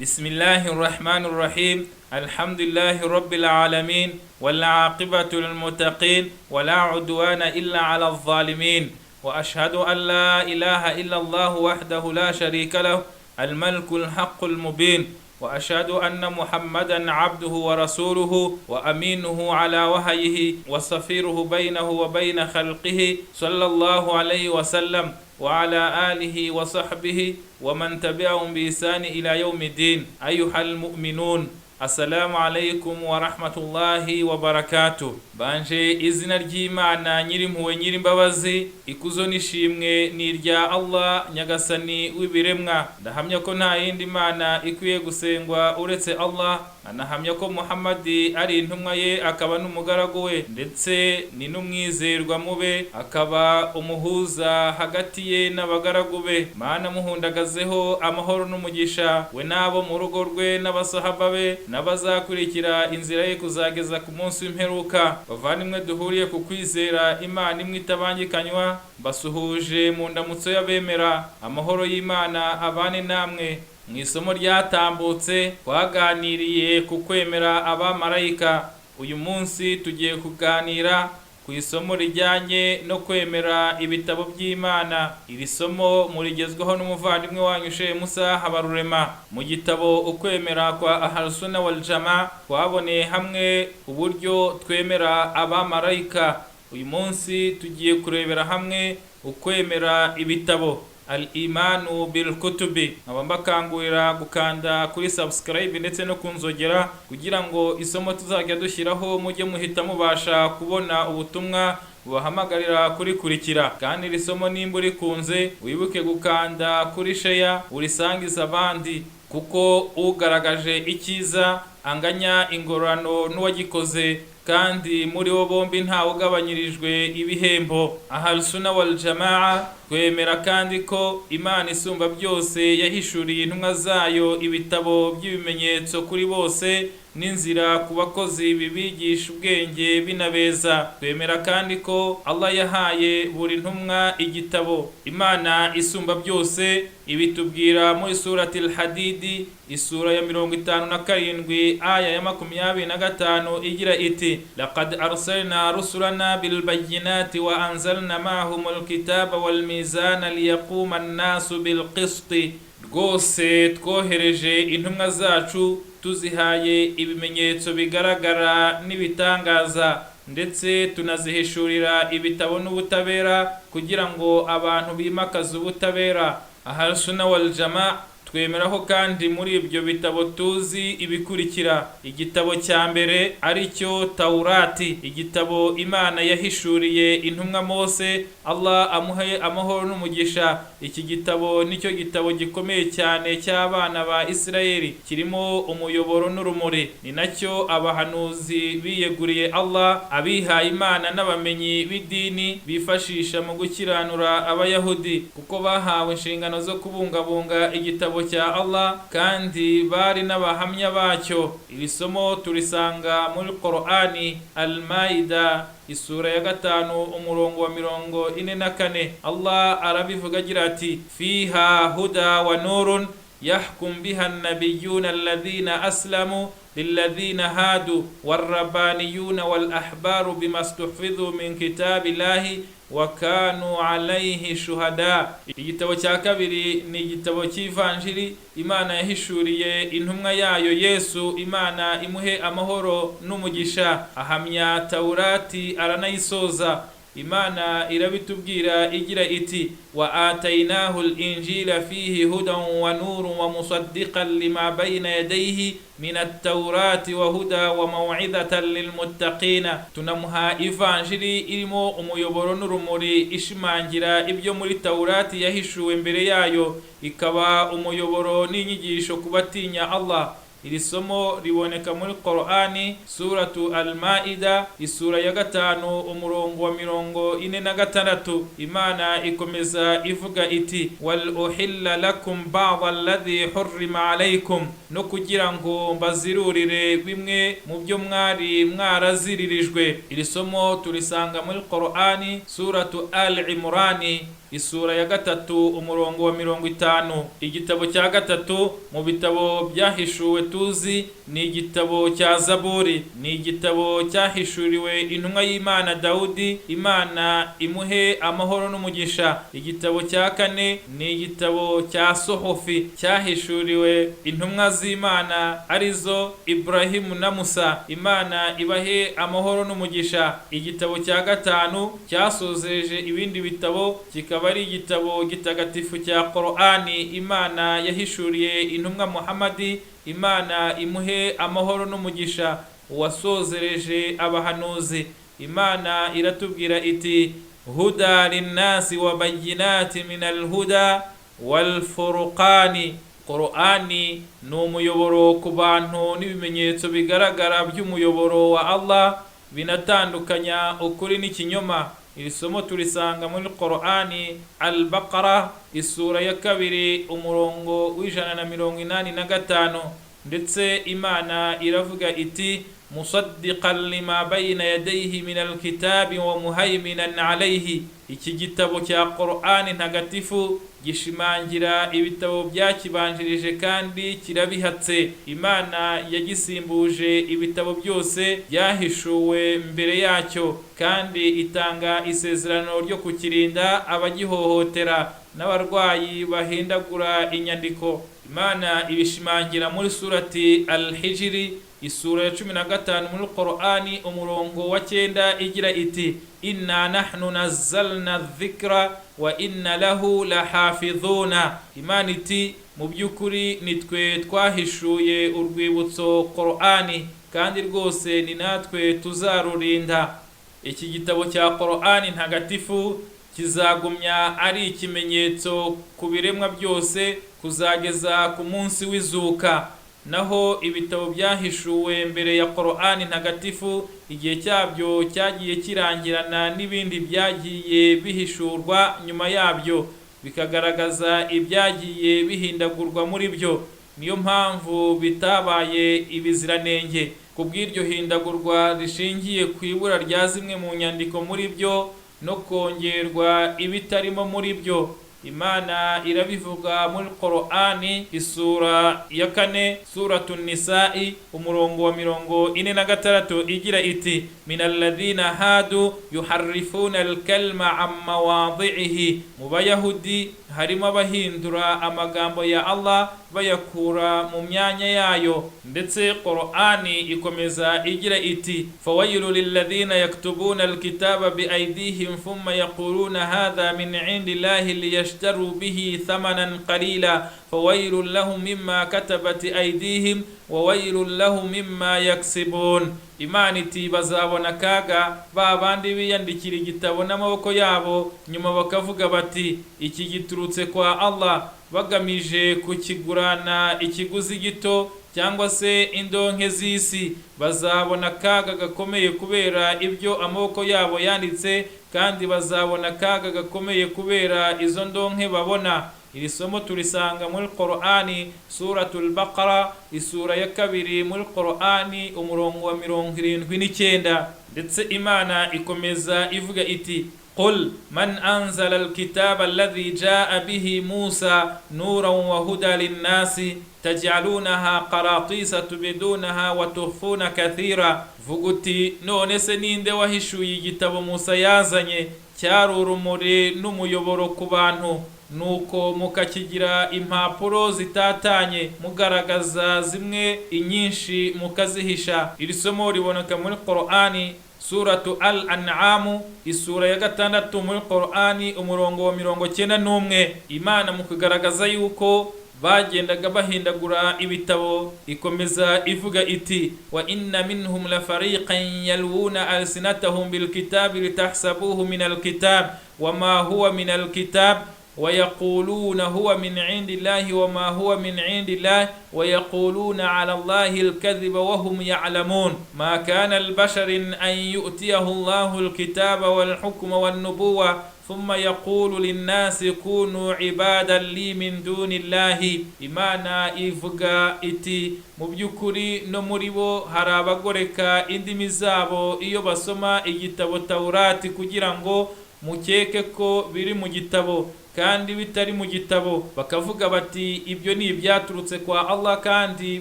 بسم الله الرحمن الرحيم الحمد لله رب العالمين والعاقبة للمتقين ولا عدوان إلا على الظالمين وأشهد أن لا إله إلا الله وحده لا شريك له الملك الحق المبين وأشهد أن محمدا عبده ورسوله وأمينه على وحيه وصفيره بينه وبين خلقه صلى الله عليه وسلم وعلى آله وصحبه ومن تبعهم بإحسان إلى يوم الدين. أيها المؤمنون، assalamu alaikum wa rahmatullahi wa barakatuh. Banje izina ry'Imana nyirimpuhwe nyirimbabazi, ikuzo nishimwe ni irya Allah nyagasani w'ibiremwa. Ndahamya ko nta yindi Mana ikwiye gusengwa uretse Allah, anahamya ko Muhammadi ari intumwa ye akaba n'umugaragu we, ndetse ni n'umwizerwa mube, akaba umuhuza hagati ye n'abagaragu be. Mana muhundagazeho amahoro n'umugisha we n'abo mu rugo rwe n'abasahaba be n'abazakurikira inzira ye kuzageza ku munsi w'imperuka. Bavandimwe duhuriye ku kwizera Imana imwe itabangikanywa, basuhuje mu ndamutso y'abemera. Amahoro y'Imana abane namwe. Mu isomo ryatambutse twaganiriye ku kwemera abamarayika. Uyu munsi tugiye kuganira ku isomo rijyanye no kwemera ibitabo by'Imana. Iri somo murigezweho n'umuvandimwe wanyu Sheikh Musa Habarurema. Mu gitabo ukwemera kwa Ahlus-Sunnah wal Jamaa twaboneye hamwe uburyo twemera abamarayika. Uyu munsi tugiye kurebera hamwe ukwemera ibitabo, al-imanu bil kutubi. Mbakangurira gukanda kuri subscribe ndetse no kunzogera kugira ngo isomo tuzajya dushyiraho mujye muhita mubasha kubona ubutumwa ubahamagarira kurikurikira. Kandi iri somo nimba urikunze wibuke gukanda kuri share urisangiza abandi, kuko ugaragaje icyiza anganya ingororano n'uwagikoze, kandi muri bo bombi ntawe ugabanyirijwe ibihembo. Ahlus-Sunnah wal Jamaa twemera kandi ko Imana isumba byose yahishuriye intumwa zayo ibitabo by'ibimenyetso kuri bose n'inzira ku bakozi bibigisha ubwenge binabeza. Twemera kandi ko Allah yahaye buri ntumwa igitabo. Imana isumba byose ibitubwira muri surati al-Hadid, isura ya 57 aya ya 25 igira iti: laqad arsalna rusulana bil bayyinati wa anzalna ma'ahumul kitaba wal mizana liyaquma an-nasu bil qisti. Rwose twohereje intumwa zacu tuzihaye ibimenyetso bigaragara n'ibitangaza, ndetse tunazihishurira ibitabo n'ubutabera kugira ngo abantu bimakaze ubutabera. Ahlus-Sunnah wal Jamaa twemeraho kandi muri ibyo bitabo tuzi ibikurikira: igitabo cya mbere ari cyo Taurati, igitabo Imana yahishuriye intumwa Mose, Allah amuhe amahoro n'umugisha. Iki gitabo nicyo gitabo gikomeye cyane cy'abana ba Isirayeli, kirimo umuyoboro n'urumuri. Ni nacyo abahanuzi biyeguriye Allah, abihaye Imana n'abamenyi b'idini bifashisha mu gukiranura Abayahudi, kuko bahawe inshingano zo kubungabunga igitabo cya Allah kandi bari n'abahamya bacyo. Iri somo turisanga muri Qur'ani Al-Maida, isura ya 5 umurongo wa 44. Allah arabivuga agira ati: fiha huda wa nurun yahkum biha an-nabiyyuna alladhina aslamu للذين هادوا والربانيون والأحبار بما استحفظوا من كتاب الله وكانوا عليه شهداء. Igitabo cya kabiri ni igitabo cy'ivanjiri Imana yahishuriye intumwa yayo Yesu, Imana imuhe amahoro n'umugisha. Ahamya Taurati aranayisoza. Imana irabitubwira igira iti: wa atainahu al-injila fihi hudan wa nurun wa musaddiqan lima bayna yadayhi min at-taurati wa huda wa maw'idatan lilmuttaqina. Tunamuha ivanjiri irimo umuyoboro n'urumuri ishimangira ibyo muri Taurati yahishuwe mbere yayo, ikaba umuyoboro n'inyigisho kubatinya Allah. Iri somo riboneka muri Qur'ani suratu Al-Maida, isura ya 5 umurongo wa 46. Imana ikomeza ivuga iti: wal uhilla lakum ba'd alladhi hurrima alaykum, no kugira ngo mbazirurire bimwe mu byo mwari mwaraziririjwe. Iri somo turisanga muri Qur'ani suratu Al-Imran, isura ya gatatu umurongo wa 50. Igitabo cya gatatu mu bitabo byahishuwe tuzi ni igitabo cya Zaburi, ni igitabo cyahishuriwe intumwa y'Imana Dawudi, Imana imuhe amahoro n'umugisha. Igitabo cya kane ni igitabo cya Sohofi cyahishuriwe intumwa z'Imana arizo Ibrahimu na Musa, Imana ibahe amahoro n'umugisha. Igitabo cya gatanu cyasozeje ibindi bitabo kikaba ari igitabo gitagatifu cya Qur'ani, Imana yahishuriye intumwa Muhammadi, Imana imuhe amahoro n'umugisha, wasozereje abahanuzi. Imana iratubwira iti huda linnasi wa bayyinati minal huda wal furqani. Qur'ani ni umuyoboro ku bantu n'ibimenyetso bigaragara by'umuyoboro wa Allah binatandukanya ukuri n'ikinyoma. Iri somo turisanga muri Qur'ani Al-Baqara isura ya kabiri umurongo w'185, ndetse Imana iravuga iti musaddiqan lima bayna yadayhi min alkitabi wa muhaiminan alayhi. Iki gitabo cya Qur'ani ntagatifu gishimangira ibitabo byakibanjirije kandi kirabihatse. Imana yagisimbuje ibitabo byose byahishuwe mbere yacyo, kandi itanga isezerano ryo kukirinda abagihohotera n'abarwayi bahindagura inyandiko. Imana ibishimangira muri surati Al-Hijri isura ya 15 muri Qur'ani umurongo wa 9 igira iti inna nahnu nazzalna dhikra wa inna lahu lahafidhuna. Imana iti mu by'ukuri nitwe twahishuye urwibutso Qur'ani kandi rwose ni natwe tuzarurinda. Iki gitabo cya Qur'ani ntagatifu kizagumya ari ikimenyetso ku biremwa byose kuzageza ku munsi w'izuka. Naho ibitabo byahishuwe mbere ya Qur'ani ntagatifu igihe cyabyo cyagiye kirangirana n'ibindi byagiye bihishurwa nyuma yabyo, bikagaragaza ibyagiye bihindagurwa muri byo. Niyo mpamvu bitabaye ibiziranenge. Kubw'iryo hindagurwa rishingiye ku ibura rya zimwe mu nyandiko muri byo no kongerwa ibitarimo muri byo. Imana irabivuga muri Qur'ani isura ya 4 suratun Nisa'i umurongo wa 46 igira iti minal ladhina hadu yuharrifuna al-kalma an mawadhi'ihi. Mu bayahudi harimo abahindura amagambo ya Allah bayakura mu myanya yayo. Ndetse Qur'ani ikomeza igira iti fawailu lilladhina yaktubuna al-kitaba biaydihim thumma yaquluna hadha min 'indillahi liyashtaru bihi thamanan qalila fawailul lahum mimma katabat aydihim wa wailul lahum mimma yaksibun. Imana iti bazabona kaga ba bandi biyandikira igitabo n'amaboko yabo nyuma bakavuga bati iki giturutse kwa Allah, bagamije kukigurana ikiguzi gito cyangwa se indonke z'isi. Bazabona kaga gakomeye kubera ibyo amaboko yabo yanditse, kandi bazabona kaga gakomeye kubera izo ndonke babona. Iri somo turisanga muri Qur'ani suratul Baqara isura ya 2 muri Qur'ani umurongo wa 79. Ndetse Imana ikomeza ivuga iti قل من أنزل الكتاب الذي جاء به موسى نورا وهدى للناس تجعلونها قراطيس تبدونها وتخفون كثيرا. Vuguti none se ninde wahishuye igitabo Musa yazanye cyari urumuri n'umuyoboro ku bantu, nuko mukakigira impapuro zitatanye mugaragaza zimwe inyinshi mukazihisha. Iri somo riboneka muri Qur'ani suratu Al-An'am isura ya 6 muri Qur'ani umurongo wa 91. Imana mu kugaragaza yuko bagendaga bahindagura ibitabo ikomeza ivuga iti wa inna minhum la fariqan yalwuna alsinatahum bil kitabi litahsabuhu min al kitab wama huwa min al kitab ويقولون هو من عند الله وما هو من عند الله ويقولون على الله الكذب وهم يعلمون ما كان البشر أن يؤتيه الله الكتاب والحكم والنبوة ثم يقول للناس كونوا عبادا لي من دون الله. Imana ivuga iti mu by'ukuri no muri bo hari abagoreka indimi zabo iyo basoma igitabo Taurati kugira ngo mukeke ko biri mu gitabo kandi bitari mu gitabo, bakavuga bati ibyo ni ibyaturutse kwa Allah kandi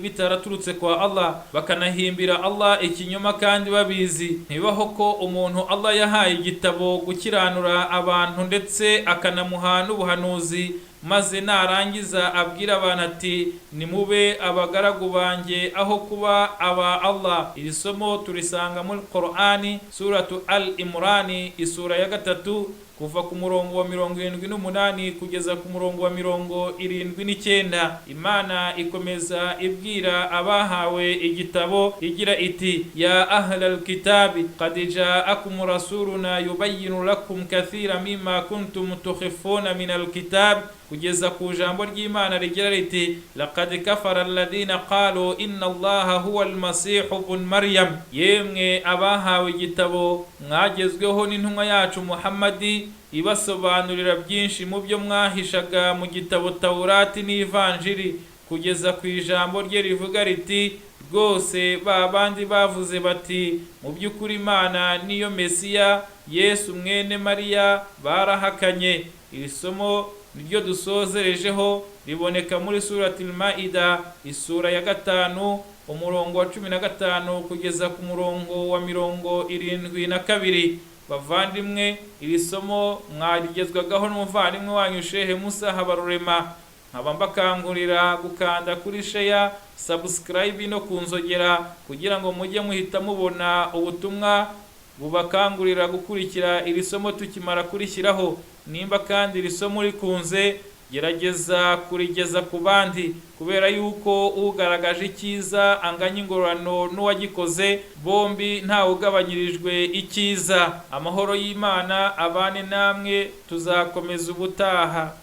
bitaraturutse kwa Allah, bakanahimbira Allah ikinyoma kandi babizi. Ntibaho ko umuntu Allah yahaye igitabo gukiranura abantu ndetse akanamuha n'ubuhanuzi, maze narangiza abwira abantu ati nimube abagaragu banjye aho kuba aba Allah. Iri somo turisanga muri Qur'ani suratu Al-Imran isura ya 3 kuva ku murongo wa 78 kugeza ku murongo wa 79. Imana ikomeza ibwira abahawe igitabo igira iti ya ahlal kitabi qad ja'akum rasuluna yubayyinu lakum kathira mimma kuntum tukhifuna min alkitab, kugeza ku jambo ry'Imana rigira riti laqad kafara alladhina qalu inna allaha huwa almasih ibn maryam. Yemwe abahawe igitabo mwagezweho n'intumwa yacu Muhammadi ibasobanurira byinshi mu byo mwahishaga mu gitabo Taurati n'Ivanjiri, kugeza ku ijambo rye rivuga riti rwose babandi bavuze bati mu by'ukuri Imana niyo Mesiya Yesu mwene Mariya barahakanye. Iri somo niryo dusozerejeho, riboneka muri suratul Maida isura ya 5 umurongo wa 15 kugeza ku murongo wa 72. Bavandimwe, iri somo mwarigezwagaho n'umuvandimwe wanyu Shehe Musa Habarurema. Nkaba mbakangurira gukanda kuri share, subscribe no kunzogera kugira ngo mujye muhita mubona ubutumwa bubakangurira gukurikira iri somo tukimara kurishyiraho. Nimba kandi iri somo rikunze, gerageza kurigeza ku bandi, kubera yuko ugaragaje icyiza anganya ingororano n'uwagikoze, bombi ntawe ugabanyirijwe icyiza. Amahoro y'Imana abane namwe, tuzakomeza ubutaha.